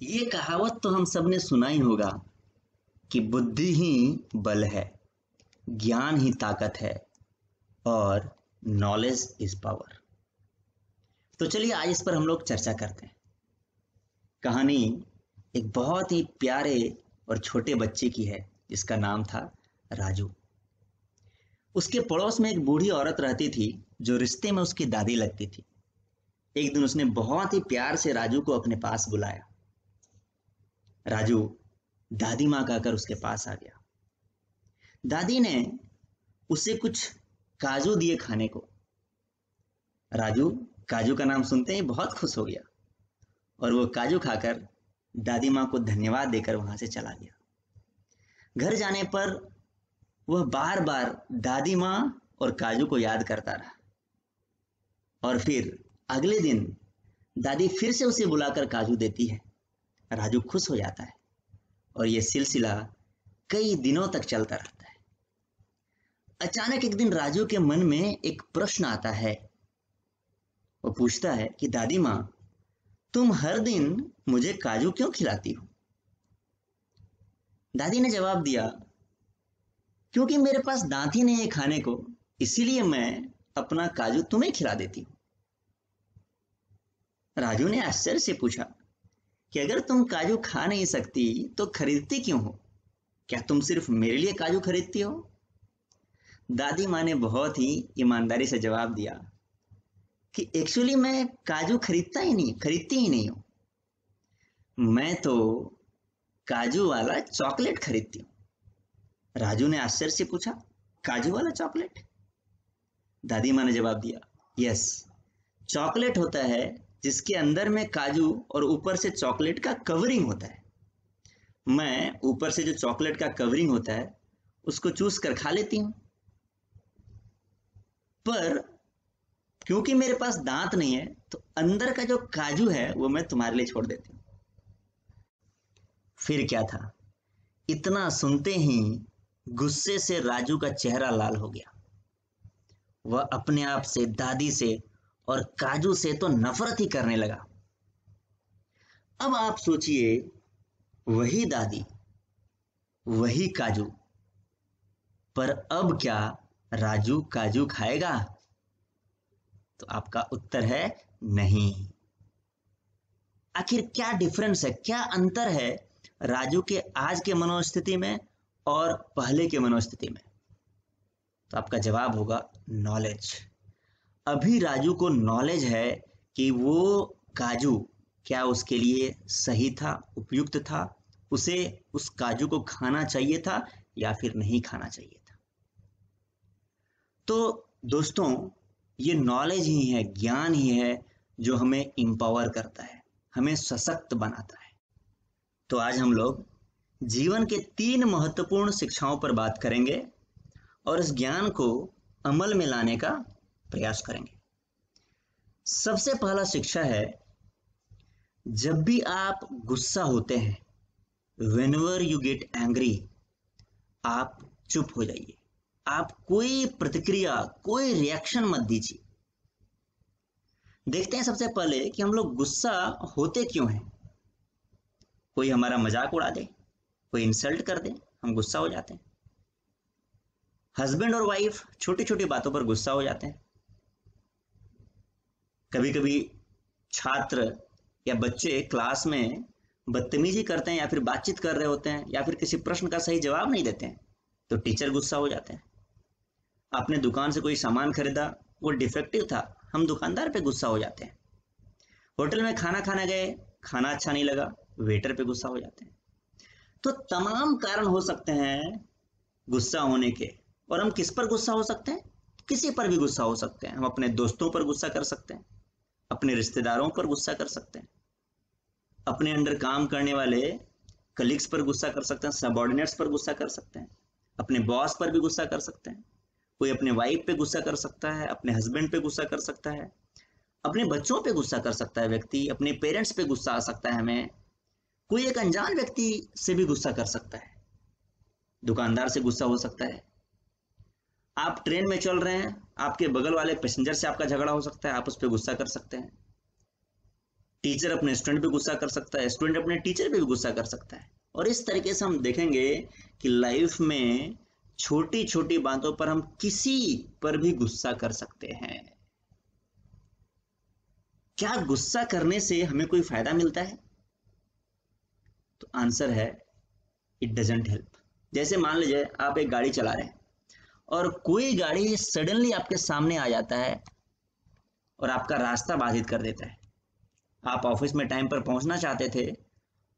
ये कहावत तो हम सबने सुना ही होगा कि बुद्धि ही बल है, ज्ञान ही ताकत है और नॉलेज इज पावर। तो चलिए आज इस पर हम लोग चर्चा करते हैं। कहानी एक बहुत ही प्यारे और छोटे बच्चे की है जिसका नाम था राजू। उसके पड़ोस में एक बूढ़ी औरत रहती थी जो रिश्ते में उसकी दादी लगती थी। एक दिन उसने बहुत ही प्यार से राजू को अपने पास बुलाया। राजू दादी माँ कहकर उसके पास आ गया। दादी ने उसे कुछ काजू दिए खाने को। राजू काजू का नाम सुनते ही बहुत खुश हो गया और वो काजू खाकर दादी माँ को धन्यवाद देकर वहां से चला गया। घर जाने पर वह बार बार दादी माँ और काजू को याद करता रहा और फिर अगले दिन दादी फिर से उसे बुलाकर काजू देती है। राजू खुश हो जाता है और यह सिलसिला कई दिनों तक चलता रहता है। अचानक एक दिन राजू के मन में एक प्रश्न आता है। वो पूछता है कि दादी माँ, तुम हर दिन मुझे काजू क्यों खिलाती हो? दादी ने जवाब दिया, क्योंकि मेरे पास दांत ही नहीं है खाने को, इसीलिए मैं अपना काजू तुम्हें खिला देती हूँ। राजू ने आश्चर्य से पूछा कि अगर तुम काजू खा नहीं सकती तो खरीदती क्यों हो? क्या तुम सिर्फ मेरे लिए काजू खरीदती हो? दादी माँ ने बहुत ही ईमानदारी से जवाब दिया कि एक्चुअली मैं काजू खरीदती ही नहीं हूँ। मैं तो काजू वाला चॉकलेट खरीदती हूँ। राजू ने आश्चर्य से पूछा, काजू वाला चॉकलेट? दादी माँ ने जवाब दिया, यस, चॉकलेट होता है जिसके अंदर में काजू और ऊपर से चॉकलेट का कवरिंग होता है। मैं ऊपर से जो चॉकलेट का कवरिंग होता है उसको चूस कर खा लेती हूँ, पर क्योंकि मेरे पास दांत नहीं है तो अंदर का जो काजू है वो मैं तुम्हारे लिए छोड़ देती हूँ। फिर क्या था, इतना सुनते ही गुस्से से राजू का चेहरा लाल हो गया। वह अपने आप से, दादी से और काजू से तो नफरत ही करने लगा। अब आप सोचिए, वही दादी, वही काजू, पर अब क्या राजू काजू खाएगा? तो आपका उत्तर है नहीं। आखिर क्या डिफरेंस है, क्या अंतर है राजू के आज के मनोस्थिति में और पहले के मनोस्थिति में? तो आपका जवाब होगा नॉलेज। अभी राजू को नॉलेज है कि वो काजू क्या उसके लिए सही था, उपयुक्त था, उसे उस काजू को खाना चाहिए था या फिर नहीं खाना चाहिए था। तो दोस्तों, ये नॉलेज ही है, ज्ञान ही है जो हमें इंपावर करता है, हमें सशक्त बनाता है। तो आज हम लोग जीवन के 3 महत्वपूर्ण शिक्षाओं पर बात करेंगे और इस ज्ञान को अमल में लाने का प्रयास करेंगे। सबसे पहला शिक्षा है, जब भी आप गुस्सा होते हैं, whenever you get angry, आप चुप हो जाइए। आप कोई प्रतिक्रिया, कोई रिएक्शन मत दीजिए। देखते हैं सबसे पहले कि हम लोग गुस्सा होते क्यों हैं। कोई हमारा मजाक उड़ा दे, कोई इंसल्ट कर दे, हम गुस्सा हो जाते हैं। हस्बैंड और वाइफ छोटी छोटी बातों पर गुस्सा हो जाते हैं। कभी कभी छात्र या बच्चे क्लास में बदतमीजी करते हैं या फिर बातचीत कर रहे होते हैं या फिर किसी प्रश्न का सही जवाब नहीं देते हैं तो टीचर गुस्सा हो जाते हैं। आपने दुकान से कोई सामान खरीदा, वो डिफेक्टिव था, हम दुकानदार पे गुस्सा हो जाते हैं। होटल में खाना खाने गए, खाना अच्छा नहीं लगा, वेटर पे गुस्सा हो जाते हैं। तो तमाम कारण हो सकते हैं गुस्सा होने के। और हम किस पर गुस्सा हो सकते हैं? किसी पर भी गुस्सा हो सकते हैं। हम अपने दोस्तों पर गुस्सा कर सकते हैं, अपने रिश्तेदारों पर गुस्सा कर सकते हैं, अपने अंडर काम करने वाले कलीग्स पर गुस्सा कर सकते हैं, सबऑर्डिनेट्स पर गुस्सा कर सकते हैं, अपने बॉस पर भी गुस्सा कर सकते हैं। कोई अपने वाइफ पे गुस्सा कर सकता है, अपने हस्बैंड पे गुस्सा कर सकता है, अपने बच्चों पे गुस्सा कर सकता है व्यक्ति, अपने पेरेंट्स पे गुस्सा आ सकता है हमें, कोई एक अनजान व्यक्ति से भी गुस्सा कर सकता है, दुकानदार से गुस्सा हो सकता है। आप ट्रेन में चल रहे हैं, आपके बगल वाले पैसेंजर से आपका झगड़ा हो सकता है, आप उस पर गुस्सा कर सकते हैं। टीचर अपने स्टूडेंट पे गुस्सा कर सकता है, स्टूडेंट अपने टीचर पे भी गुस्सा कर सकता है। और इस तरीके से हम देखेंगे कि लाइफ में छोटी छोटी बातों पर हम किसी पर भी गुस्सा कर सकते हैं। क्या गुस्सा करने से हमें कोई फायदा मिलता है? तो आंसर है इट डजंट हेल्प। जैसे मान लीजिए आप एक गाड़ी चला रहे हैं और कोई गाड़ी सडनली आपके सामने आ जाता है और आपका रास्ता बाधित कर देता है। आप ऑफिस में टाइम पर पहुंचना चाहते थे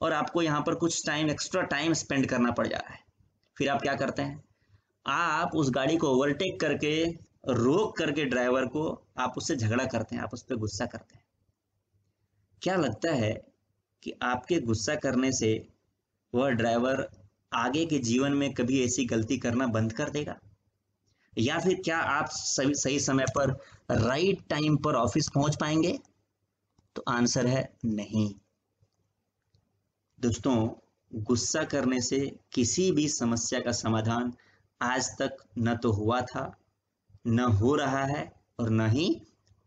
और आपको यहाँ पर कुछ टाइम एक्स्ट्रा टाइम स्पेंड करना पड़ जा रहा है। फिर आप क्या करते हैं? आप उस गाड़ी को ओवरटेक करके, रोक करके ड्राइवर को आप उससे झगड़ा करते हैं, आप उस पर गुस्सा करते हैं। क्या लगता है कि आपके गुस्सा करने से वह ड्राइवर आगे के जीवन में कभी ऐसी गलती करना बंद कर देगा? या फिर क्या आप सही समय पर, राइट टाइम पर ऑफिस पहुंच पाएंगे? तो आंसर है नहीं। दोस्तों, गुस्सा करने से किसी भी समस्या का समाधान आज तक न तो हुआ था, न हो रहा है और न ही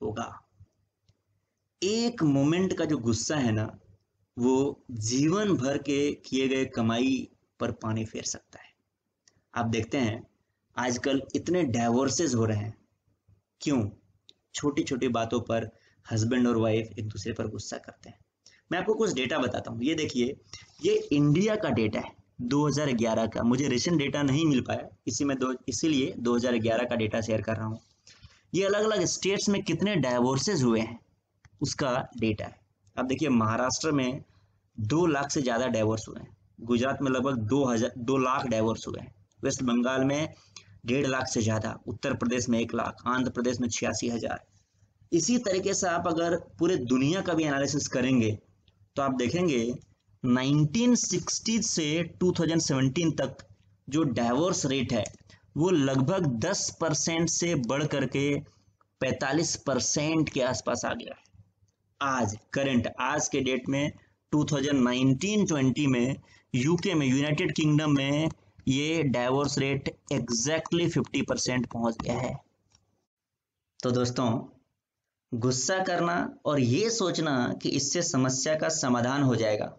होगा। एक मोमेंट का जो गुस्सा है ना, वो जीवन भर के किए गए कमाई पर पानी फेर सकता है। आप देखते हैं आजकल इतने डाइवोर्सेस हो रहे हैं। क्यों? छोटी छोटी बातों पर हस्बैंड और वाइफ एक दूसरे पर गुस्सा करते हैं। मैं आपको कुछ डेटा बताता हूँ। ये देखिए, ये इंडिया का डेटा है 2011 का। मुझे रिसेंट डेटा नहीं मिल पाया, इसीलिए 2011 का डेटा शेयर कर रहा हूँ। ये अलग अलग स्टेट्स में कितने डाइवोर्सेस हुए हैं उसका डेटा है। अब देखिए, महाराष्ट्र में 2 लाख से ज़्यादा डाइवोर्स हुए हैं, गुजरात में लगभग 2 लाख डाइवोर्स हुए हैं, वेस्ट बंगाल में 1.5 लाख से ज़्यादा, उत्तर प्रदेश में 1 लाख, आंध्र प्रदेश में 86,000। इसी तरीके से आप अगर पूरे दुनिया का भी एनालिसिस करेंगे तो आप देखेंगे 1960 से 2017 तक जो डाइवोर्स रेट है वो लगभग 10% से बढ़ करके 45% के आसपास आ गया है। आज के डेट में 2019-20 में यूके में, यूनाइटेड किंगडम में ये डाइवोर्स रेट एग्जैक्टली 50% पहुंच गया है। तो दोस्तों, गुस्सा करना और ये सोचना कि इससे समस्या का समाधान हो जाएगा,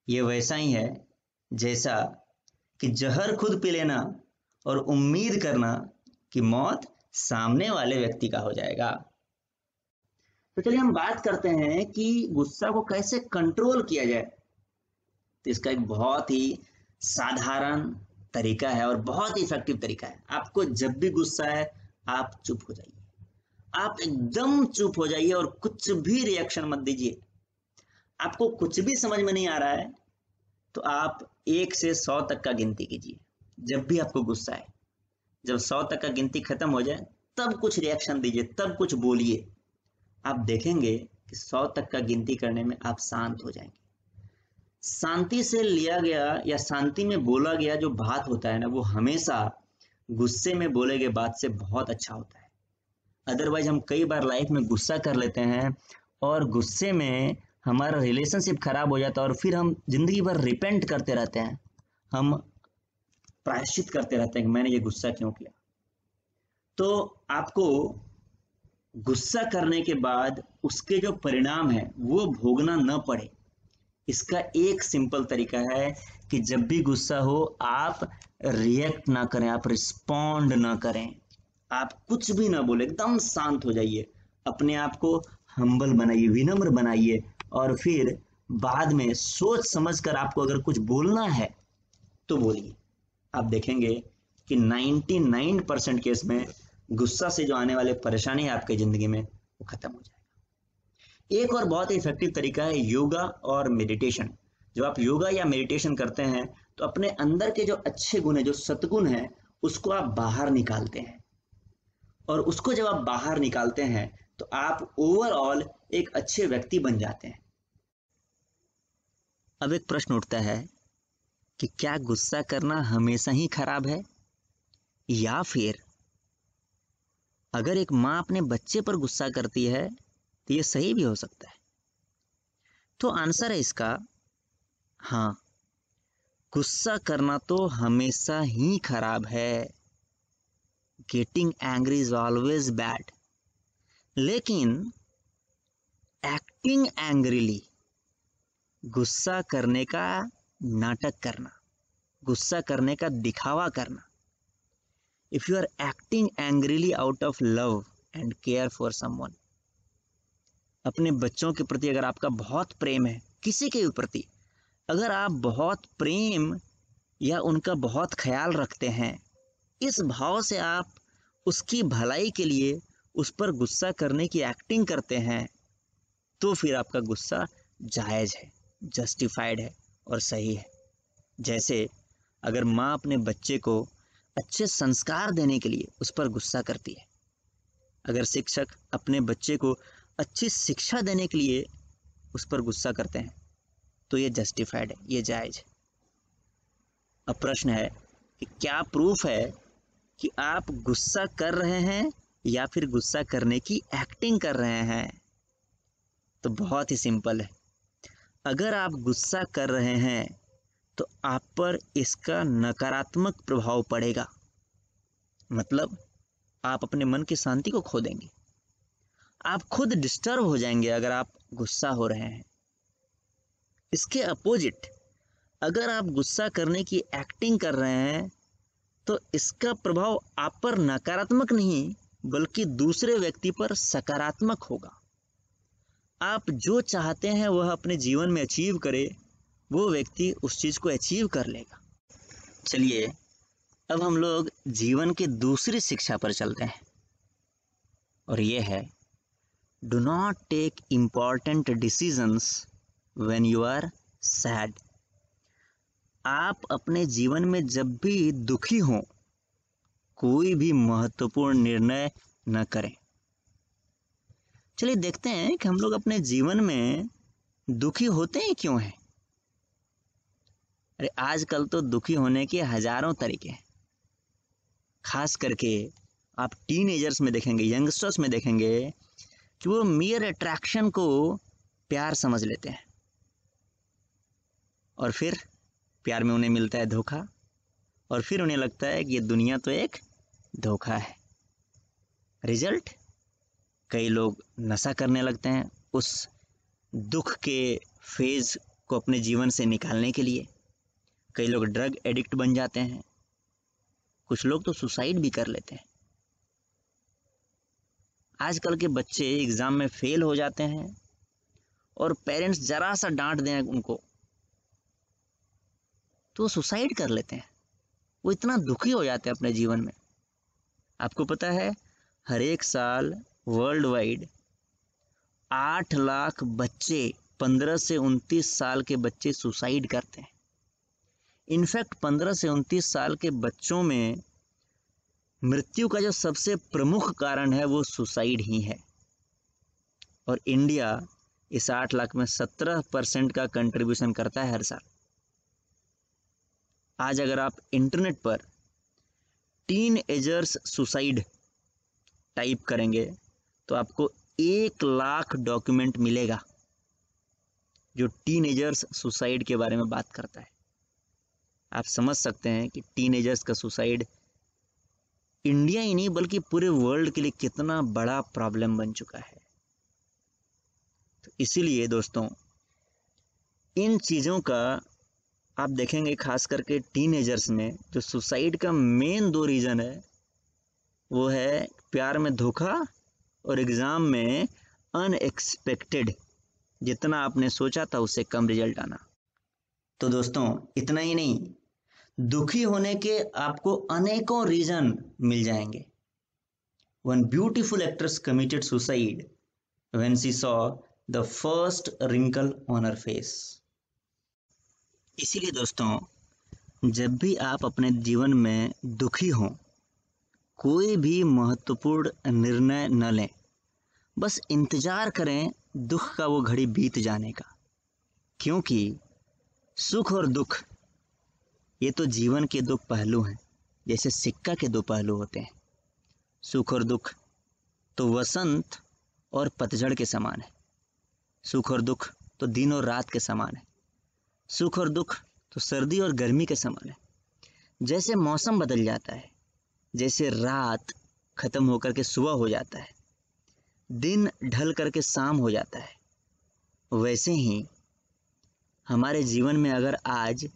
ये वैसा ही है जैसा कि जहर खुद पी लेना और उम्मीद करना कि मौत सामने वाले व्यक्ति का हो जाएगा। तो चलिए हम बात करते हैं कि गुस्सा को कैसे कंट्रोल किया जाए। तो इसका एक बहुत ही साधारण तरीका है और बहुत ही इफेक्टिव तरीका है। आपको जब भी गुस्सा है, आप चुप हो जाइए। आप एकदम चुप हो जाइए और कुछ भी रिएक्शन मत दीजिए। आपको कुछ भी समझ में नहीं आ रहा है तो आप 1 से 100 तक का गिनती कीजिए। जब भी आपको गुस्सा है, जब 100 तक का गिनती खत्म हो जाए तब कुछ रिएक्शन दीजिए, तब कुछ बोलिए। आप देखेंगे कि 100 तक का गिनती करने में आप शांत हो जाएंगे। शांति से लिया गया या शांति में बोला गया जो बात होता है ना, वो हमेशा गुस्से में बोले गए बात से बहुत अच्छा होता है। अदरवाइज हम कई बार लाइफ में गुस्सा कर लेते हैं और गुस्से में हमारा रिलेशनशिप खराब हो जाता है और फिर हम जिंदगी भर रिपेंट करते रहते हैं, हम प्रायश्चित करते रहते हैं कि मैंने ये गुस्सा क्यों किया। तो आपको गुस्सा करने के बाद उसके जो परिणाम है वो भोगना न पड़े, इसका एक सिंपल तरीका है कि जब भी गुस्सा हो आप रिएक्ट ना करें, आप रिस्पॉन्ड ना करें, आप कुछ भी ना बोले, एकदम शांत हो जाइए। अपने आप को हम्बल बनाइए, विनम्र बनाइए और फिर बाद में सोच समझ कर आपको अगर कुछ बोलना है तो बोलिए। आप देखेंगे कि 99% केस में गुस्सा से जो आने वाले परेशानी है आपकी जिंदगी में वो खत्म हो जाएगा। एक और बहुत ही इफेक्टिव तरीका है योगा और मेडिटेशन। जब आप योगा या मेडिटेशन करते हैं तो अपने अंदर के जो अच्छे गुण है, जो सद्गुण है, उसको आप बाहर निकालते हैं और उसको जब आप बाहर निकालते हैं तो आप ओवरऑल एक अच्छे व्यक्ति बन जाते हैं। अब एक प्रश्न उठता है कि क्या गुस्सा करना हमेशा ही खराब है, या फिर अगर एक माँ अपने बच्चे पर गुस्सा करती है तो ये सही भी हो सकता है? तो आंसर है इसका हाँ, गुस्सा करना तो हमेशा ही खराब है। Getting angry is always bad, लेकिन एक्टिंग एंग्रीली, गुस्सा करने का नाटक करना, गुस्सा करने का दिखावा करना। If you are acting angrily out of love and care for someone, अपने बच्चों के प्रति अगर आपका बहुत प्रेम है, किसी के भी प्रति अगर आप बहुत प्रेम या उनका बहुत ख्याल रखते हैं, इस भाव से आप उसकी भलाई के लिए उस पर गुस्सा करने की एक्टिंग करते हैं, तो फिर आपका गुस्सा जायज़ है, जस्टिफाइड है और सही है। जैसे अगर माँ अपने बच्चे को अच्छे संस्कार देने के लिए उस पर गुस्सा करती है, अगर शिक्षक अपने बच्चे को अच्छी शिक्षा देने के लिए उस पर गुस्सा करते हैं, तो ये जस्टिफाइड है, ये जायज़ है। अब प्रश्न है कि क्या प्रूफ है कि आप गुस्सा कर रहे हैं या फिर गुस्सा करने की एक्टिंग कर रहे हैं? तो बहुत ही सिंपल है। अगर आप गुस्सा कर रहे हैं तो आप पर इसका नकारात्मक प्रभाव पड़ेगा, मतलब आप अपने मन की शांति को खो देंगे, आप खुद डिस्टर्ब हो जाएंगे अगर आप गुस्सा हो रहे हैं। इसके अपोजिट अगर आप गुस्सा करने की एक्टिंग कर रहे हैं तो इसका प्रभाव आप पर नकारात्मक नहीं बल्कि दूसरे व्यक्ति पर सकारात्मक होगा। आप जो चाहते हैं वह अपने जीवन में अचीव करे, वो व्यक्ति उस चीज़ को अचीव कर लेगा। चलिए अब हम लोग जीवन की दूसरी शिक्षा पर चलते हैं, और ये है do not take important decisions when you are sad. आप अपने जीवन में जब भी दुखी हों, कोई भी महत्वपूर्ण निर्णय न करें। चलिए देखते हैं कि हम लोग अपने जीवन में दुखी होते हैं क्यों हैं। अरे आजकल तो दुखी होने के हजारों तरीके हैं। खास करके आप टीनेजर्स में देखेंगे, यंगस्टर्स में देखेंगे कि वो मियर अट्रैक्शन को प्यार समझ लेते हैं, और फिर प्यार में उन्हें मिलता है धोखा, और फिर उन्हें लगता है कि ये दुनिया तो एक धोखा है। रिजल्ट, कई लोग नशा करने लगते हैं उस दुख के फेज को अपने जीवन से निकालने के लिए। कई लोग ड्रग एडिक्ट बन जाते हैं, कुछ लोग तो सुसाइड भी कर लेते हैं। आजकल के बच्चे एग्ज़ाम में फेल हो जाते हैं और पेरेंट्स ज़रा सा डांट दें उनको तो वो सुसाइड कर लेते हैं। वो इतना दुखी हो जाते हैं अपने जीवन में। आपको पता है हर एक साल वर्ल्ड वाइड 8 लाख बच्चे 15 से 29 साल के बच्चे सुसाइड करते हैं। इनफैक्ट 15 से 29 साल के बच्चों में मृत्यु का जो सबसे प्रमुख कारण है वो सुसाइड ही है, और इंडिया इस 8 लाख में 17% का कंट्रीब्यूशन करता है हर साल। आज अगर आप इंटरनेट पर टीन एजर्स सुसाइड टाइप करेंगे तो आपको 1 लाख डॉक्यूमेंट मिलेगा जो टीन एजर्स सुसाइड के बारे में बात करता है। आप समझ सकते हैं कि टीन एजर्स का सुसाइड इंडिया ही नहीं बल्कि पूरे वर्ल्ड के लिए कितना बड़ा प्रॉब्लम बन चुका है। तो इसीलिए दोस्तों इन चीज़ों का आप देखेंगे, खास करके टीनेजर्स में जो सुसाइड का मेन 2 रीज़न है वो है प्यार में धोखा और एग्ज़ाम में अनएक्सपेक्टेड, जितना आपने सोचा था उससे कम रिजल्ट आना। तो दोस्तों इतना ही नहीं, दुखी होने के आपको अनेकों रीज़न मिल जाएंगे। One beautiful actress committed suicide when she saw the first wrinkle on her face. इसीलिए दोस्तों जब भी आप अपने जीवन में दुखी हों, कोई भी महत्वपूर्ण निर्णय न लें, बस इंतज़ार करें दुख का वो घड़ी बीत जाने का। क्योंकि सुख और दुख ये तो जीवन के 2 पहलू हैं, जैसे सिक्का के 2 पहलू होते हैं। सुख और दुख तो वसंत और पतझड़ के समान है, सुख और दुख तो दिन और रात के समान है, सुख और दुख तो सर्दी और गर्मी के समान है। जैसे मौसम बदल जाता है, जैसे रात खत्म होकर के सुबह हो जाता है, दिन ढल करके शाम हो जाता है, वैसे ही हमारे जीवन में अगर आज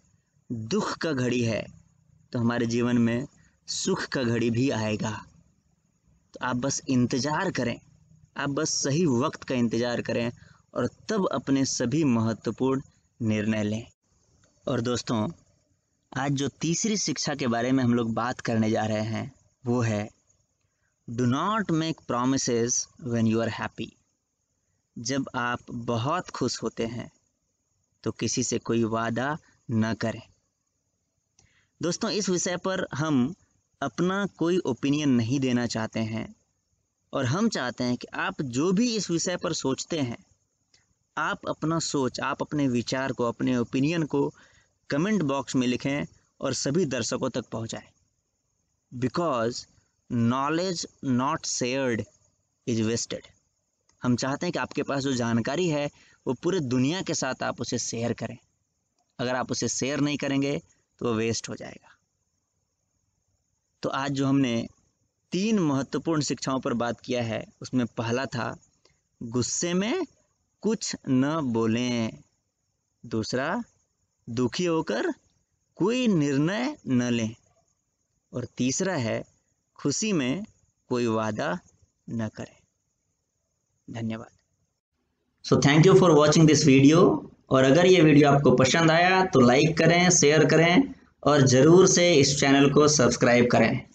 दुख का घड़ी है तो हमारे जीवन में सुख का घड़ी भी आएगा। तो आप बस इंतज़ार करें, आप बस सही वक्त का इंतज़ार करें और तब अपने सभी महत्वपूर्ण निर्णय लें। और दोस्तों, आज जो तीसरी शिक्षा के बारे में हम लोग बात करने जा रहे हैं वो है do not make promises when you are happy. जब आप बहुत खुश होते हैं तो किसी से कोई वादा न करें। दोस्तों, इस विषय पर हम अपना कोई ओपिनियन नहीं देना चाहते हैं और हम चाहते हैं कि आप जो भी इस विषय पर सोचते हैं, आप अपना सोच, आप अपने विचार को, अपने ओपिनियन को कमेंट बॉक्स में लिखें और सभी दर्शकों तक पहुंचाएं। Because knowledge not shared is wasted. हम चाहते हैं कि आपके पास जो जानकारी है वो पूरे दुनिया के साथ आप उसे शेयर करें। अगर आप उसे शेयर नहीं करेंगे तो वो वेस्ट हो जाएगा। तो आज जो हमने 3 महत्वपूर्ण शिक्षाओं पर बात किया है, उसमें पहला था गुस्से में कुछ न बोलें, दूसरा दुखी होकर कोई निर्णय न लें, और तीसरा है खुशी में कोई वादा न करें। धन्यवाद। So thank you for watching this video. और अगर ये वीडियो आपको पसंद आया तो लाइक करें, शेयर करें और ज़रूर से इस चैनल को सब्सक्राइब करें।